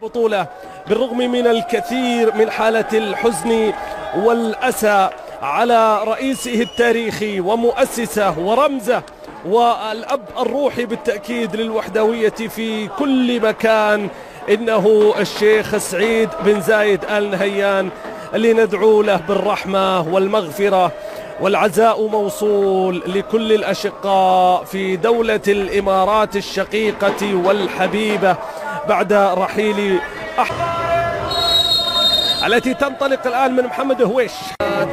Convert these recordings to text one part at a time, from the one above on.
بطولة بالرغم من الكثير من حالة الحزن والأسى على رئيسه التاريخي ومؤسسه ورمزه والأب الروحي بالتأكيد للوحدوية في كل مكان، إنه الشيخ سعيد بن زايد آل نهيان اللي ندعو له بالرحمة والمغفرة. والعزاء موصول لكل الأشقاء في دولة الإمارات الشقيقة والحبيبة بعد رحيل التي تنطلق الآن من محمد هويش.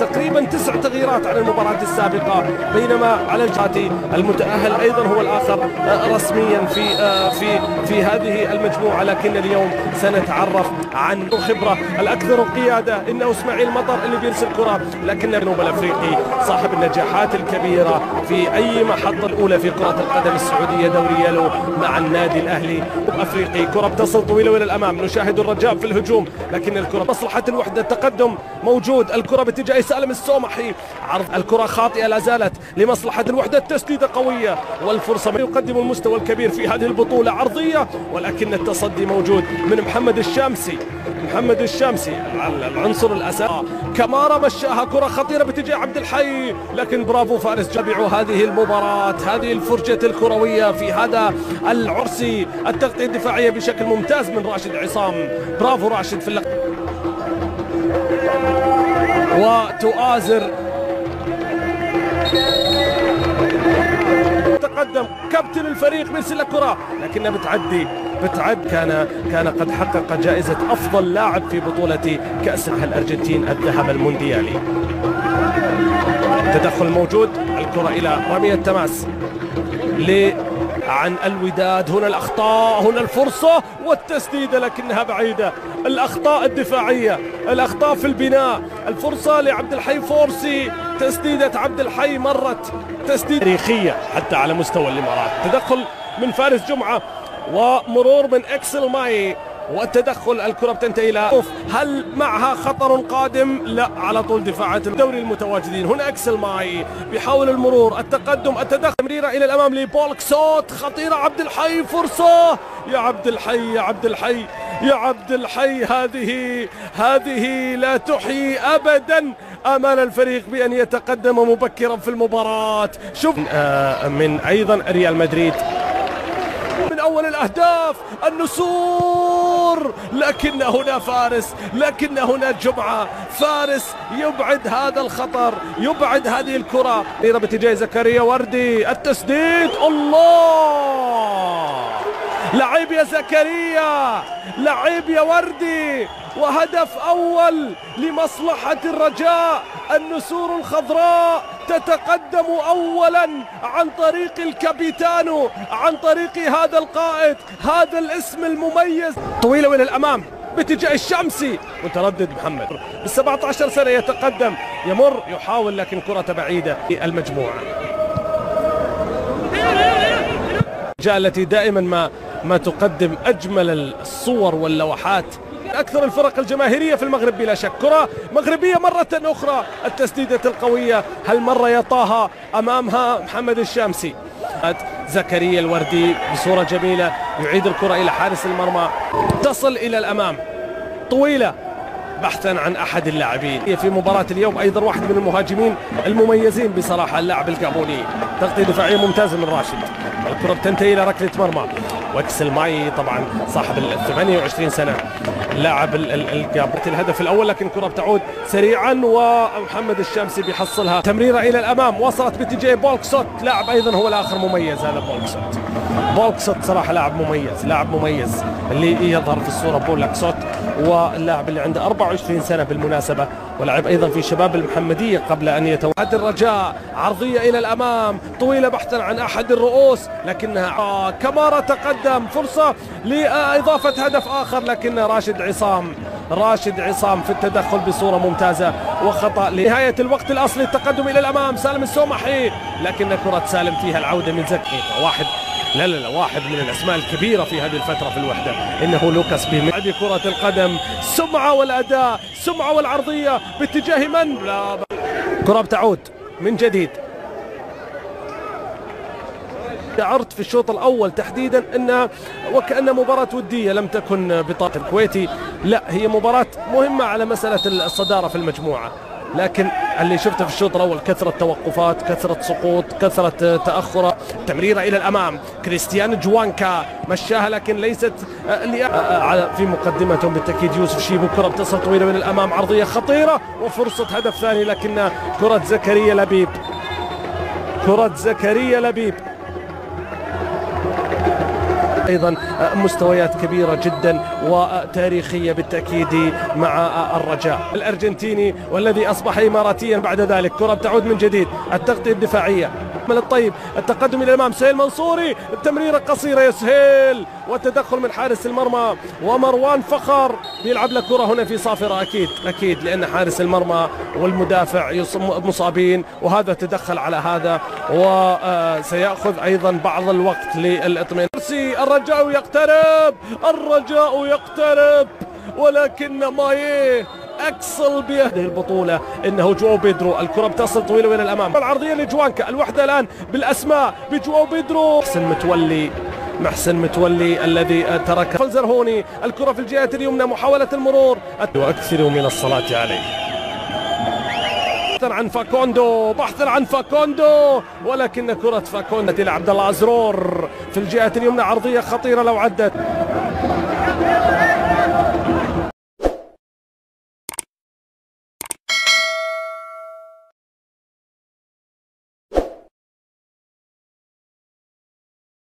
تقريبا 9 تغييرات عن المباراة السابقة، بينما على الجهة المتأهل أيضا هو الآخر رسميا في هذه المجموعة. لكن اليوم سنتعرف عن الخبرة الأكثر قيادة، إنه إسماعيل مطر اللي بيرسل كرة، لكن الجنوب الأفريقي صاحب النجاحات الكبيرة في أي محطة الأولى في كرة القدم السعودية، دوري يلو مع النادي الأهلي أفريقي. كرة بتصل طويلة إلى الأمام، نشاهد الرجاء في الهجوم، لكن الكرة مصلحة الوحدة، التقدم موجود، الكرة باتجاه سالم السومحي، عرض الكرة خاطئة لا زالت لمصلحة الوحدة، التسديدة قوية والفرصة يقدم المستوى الكبير في هذه البطولة، عرضية ولكن التصدي موجود من محمد الشامسي. محمد الشامسي العنصر الأساسي، كمارة مشاها، كرة خطيرة باتجاه عبد الحي، لكن برافو فارس جابعوا هذه المباراة، هذه الفرجة الكروية في هذا العرسي، التغطية الدفاعية بشكل ممتاز من راشد عصام، برافو راشد في اللقطة. وتؤازر تقدم كابتن الفريق بيرسل كرة، لكنها بتعد كان قد حقق جائزة أفضل لاعب في بطولة كأس الأرجنتين الذهب المونديالي. تدخل موجود، الكرة إلى رمية تماس عن الوداد، هنا الأخطاء، هنا الفرصة والتسديدة لكنها بعيدة، الأخطاء الدفاعية، الأخطاء في البناء، الفرصة لعبد الحي فورسي، تسديدة عبد الحي مرت تسديدة تاريخية حتى على مستوى الإمارات. تدخل من فارس جمعة ومرور من إكسل ماي، والتدخل الكرة بتنتهي إلى هل معها خطر قادم؟ لا، على طول دفاعات الدوري المتواجدين. هنا إكسل ماي بيحاول المرور، التقدم، التدخل، تمريرة إلى الأمام لبولكسوت، خطيرة، عبد الحي فرصة، يا عبد الحي يا عبد الحي يا عبد الحي، هذه لا تحيي أبدا آمال الفريق بأن يتقدم مبكرا في المباراة. شوف من أيضا ريال مدريد من أول الأهداف النسور، لكن هنا فارس، لكن هنا جمعة، فارس يبعد هذا الخطر، يبعد هذه الكرة باتجاه زكريا وردي، التسديد، الله، لعيب يا زكريا، لعيب يا وردي، وهدف أول لمصلحة الرجاء. النسور الخضراء تتقدم أولا عن طريق الكابيتانو، عن طريق هذا القائد، هذا الاسم المميز. طويلة إلى الأمام باتجاه الشمسي، متردد محمد ب17 سنة، يتقدم، يمر، يحاول، لكن كرة بعيدة في المجموعة. التي دائما ما تقدم أجمل الصور واللوحات، أكثر الفرق الجماهيرية في المغرب بلا شك. كرة مغربية مرة أخرى، التسديدة القوية، هالمرة يطاها أمامها محمد الشامسي. زكريا الوردي بصورة جميلة يعيد الكرة إلى حارس المرمى، تصل إلى الأمام، طويلة، بحثا عن أحد اللاعبين في مباراة اليوم، أيضا واحد من المهاجمين المميزين بصراحة، اللاعب الجابوني، تغطية دفاعية ممتازة من راشد، الكرة بتنتهي إلى ركلة مرمى. واكسل ماي طبعا صاحب 28 سنة، لاعب الجابوني الهدف الأول، لكن الكرة بتعود سريعا ومحمد الشامسي بيحصلها، تمريرة إلى الأمام، وصلت باتجاه بولكسوت، لاعب أيضا هو الآخر مميز، هذا بولكسوت صراحة لاعب مميز اللي يظهر في الصورة. بولكسوت واللاعب اللي عنده 24 سنة بالمناسبة، ولعب أيضا في شباب المحمدية قبل أن يتوحد. الرجاء عرضية إلى الأمام، طويلة بحثا عن أحد الرؤوس، لكنها كمارة تقدم، فرصة لإضافة هدف آخر، لكن راشد عصام في التدخل بصورة ممتازة، وخطأ لنهاية الوقت الأصلي. التقدم إلى الأمام، سالم السومحي، لكن كرة سالم فيها العودة من زكي، واحد من الأسماء الكبيرة في هذه الفترة في الوحدة، إنه لوكاس بيمي. هذه كرة القدم، سمعة والأداء، سمعة والعرضية باتجاه من؟ لا، كرة بتعود من جديد، شعرت في الشوط الأول تحديدا أنها وكأن مباراة ودية لم تكن بطاقة الكويتي، لا هي مباراة مهمة على مسألة الصدارة في المجموعة، لكن اللي شفته في الشوط الأول كثرة توقفات، كثرة سقوط، كثرة تأخر، تمريرة إلى الأمام، كريستيان جوانكا مشاها لكن ليست في مقدمتهم بالتأكيد يوسف شيبو، كرة بتصل طويلة من الأمام، عرضية خطيرة وفرصة هدف ثاني، لكن كرة زكريا لبيب، كرة زكريا لبيب أيضا مستويات كبيرة جدا وتاريخية بالتأكيد مع الرجاء الأرجنتيني والذي أصبح إماراتيا بعد ذلك. كرة بتعود من جديد، التغطية الدفاعية من الطيب، التقدم إلى الأمام، سهيل منصوري، التمريرة قصيرة يا سهيل، والتدخل من حارس المرمى ومروان فخر بيلعب له كرة هنا في صافرة، أكيد لأن حارس المرمى والمدافع مصابين، وهذا تدخل على هذا وسيأخذ أيضا بعض الوقت للإطمئنان. الرجاء يقترب، الرجاء يقترب، ولكن مايه أكسل بهذه البطولة إنه جواو بيدرو، الكرة بتصل طويلة إلى الأمام، العرضية لجوانكا، الوحدة الآن بالأسماء بجواو بيدرو، محسن متولي الذي ترك فلزرهوني، الكرة في الجهة اليمنى، محاولة المرور وأكثروا من الصلاة عليه. بحثا عن فاكوندو، ولكن كرة فاكوندو إلى عبد الله أزرور في الجهة اليمنى، عرضية خطيرة لو عدت.